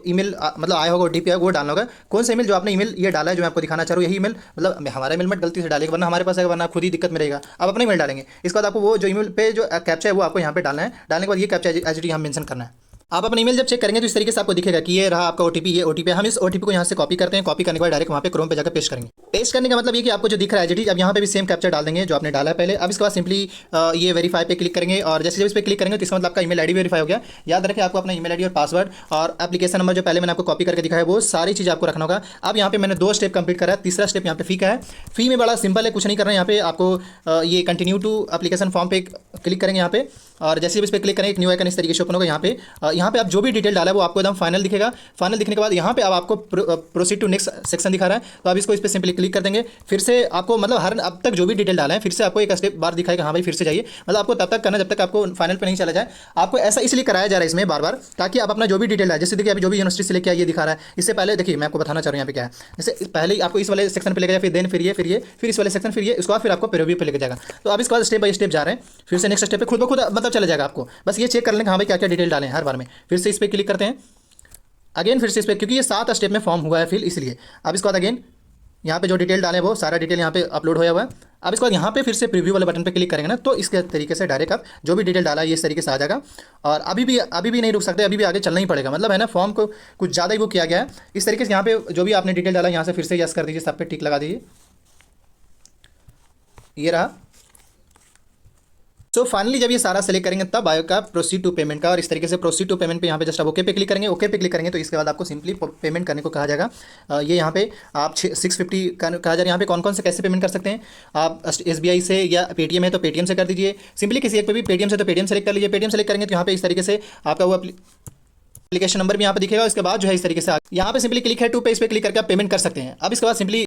ईमेल मतलब आया होगा ओटीपी वो डालना होगा। कौन सा ईमेल जो आपने ईमेल ये डाला है जो मैं आपको दिखाना चाह रहा हूँ, यही ईमेल, मतलब हमारा ईमेल मत गलती से डालेगा वरना हमारे पास आएगा, वरना खुद ही दिक्कत में रहेगा। अब अपना ईमेल डालेंगे, इसके बाद आपको वो जो ईमेल पे जो कैप्चा है वो आपको यहाँ पे डालना है। डालने के बाद ये कैप्चा एचडी हम मेंशन करना है। आप अपना ईमेल जब चेक करेंगे तो इस तरीके से आपको दिखेगा कि ये रहा आपका ओटीपी, ये ओटीपी। हम इस ओटीपी को यहाँ से कॉपी करते हैं, कॉपी करने के बाद डायरेक्ट वहाँ पे क्रोम पे जाकर पेस्ट करेंगे। पेस्ट करने का मतलब ये कि आपको जो दिख रहा है एचडी, अब यहाँ पे भी सेम कैप्चा डाल देंगे जो आपने डाला है पहले। अब इसके बाद सिंपली ये वेरीफाई पे क्लिक करेंगे, और जैसे जब इस पर क्लिक करेंगे तो इसका मतलब आपका ईमेल आईडी वेरीफाई हो गया। याद रखें आपको अपना ईमेल आईडी और पासवर्ड और एप्लीकेशन नंबर जो पहले मैंने आपको कॉपी करके दिखाया वो सारी चीज़ आपको रखना होगा। अब यहाँ पे मैंने 2 स्टेप कंप्लीट करा है, तीसरा स्टेप यहाँ पे फी का है। फी में बड़ा सिंपल है, कुछ नहीं करना है। यहाँ पे आपको ये कंटिन्यू टू एप्लीकेशन फॉर्म पे क्लिक करेंगे यहाँ पे, और जैसे भी इस पर क्लिक करेंगे एक न्यू आइकन इस तरीके से ओपन होगा। यहाँ पे आप जो भी डिटेल डाला है वो आपको एकदम फाइनल दिखेगा। फाइनल दिखने के बाद यहाँ पे अब आपको प्रोसीड टू नेक्स्ट सेक्शन दिखा रहा है, तो आप इसको इस पर सिंपली क्लिक कर देंगे। फिर से आपको मतलब हर अब तक जो भी डिटेल डाला है फिर से आपको एक स्टेप बार दिखाएगा, हाँ भाई फिर से जाइए। मतलब आपको तब तक करना जब तक आपको फाइनल पे नहीं चला जाए। आपको ऐसा इसलिए कराया जा रहा है इसमें बार बार, ताकि आप अपना जो भी डिटेल है, जैसे देखिए अभी जो भी यूनिवर्सिटी से लेके आइए दिखा रहा है। इससे पहले देखिए मैं आपको बताना चाह रहा हूँ यहाँ पे क्या है। जैसे पहले आपको इस वाले सेक्शन पे लेके जाए, फिर देन फिर इस वाले सेक्शन, फिर ये, उसके बाद फिर आपको प्रीव्यू पे लेके जाएगा। तो आप इसके बाद स्टेप बाय स्टेप जा रहे हैं, फिर से नेक्स्ट स्टेप पे खुद ब खुद मतलब चला जाएगा। आपको बस ये चेक कर लेंगे हाँ भाई क्या क्या डिटेल डालें हर बार में। फिर से इस पर क्लिक करते हैं, अगेन फिर से इस पर, क्योंकि ये 7 स्टेप में फॉर्म हुआ है फिर इसलिए। अब इसके बाद अगेन यहाँ पे जो डिटेल डाले वो सारा डिटेल यहाँ पे अपलोड होया हुआ है। अब इसके बाद यहाँ पे फिर से प्रीव्यू वाले बटन पे क्लिक करेंगे ना, तो इसके तरीके से डायरेक्ट आप जो भी डिटेल डाला है ये इस तरीके से आ जाएगा। और अभी भी नहीं रुक सकते, अभी भी आगे चलना ही पड़ेगा, मतलब है ना फॉर्म को कुछ ज़्यादा ही वो किया गया है। इस तरीके से यहाँ पे जो भी आपने डिटेल डाला यहाँ से फिर से यस कर दीजिए, सब पे टिक लगा दीजिए, ये रहा। सो फाइनली जब ये सारा सेलेक्ट करेंगे तब आएगा प्रोसीड टू पेमेंट का, और इस तरीके से प्रोसीड टू पेमेंट पे यहाँ पे जस्ट आप ओके पे क्लिक करेंगे। ओके पे क्लिक करेंगे तो इसके बाद आपको सिंपली पेमेंट करने को कहा जाएगा। ये यहाँ पे आप 650 कहा जा रहा है। यहाँ पे कौन कौन से कैसे पेमेंट कर सकते हैं आप, SBI से या पेटीएम है तो पेटीएम से कर दीजिए, सिंपली किसी एक पे भी पेटीएम से तो पेटीएम सेलेक्ट कर लीजिए। पेटीएम सेलेक्ट करेंगे तो यहाँ पे इस तरीके से आपका वो एप्लीकेशन नंबर भी यहाँ पे दिखेगा। इसके बाद जो है इस तरीके से यहाँ पे सिंपली क्लिक है टू पे, इस पे क्लिक करके आप पेमेंट कर सकते हैं। अब इसके बाद सिंपली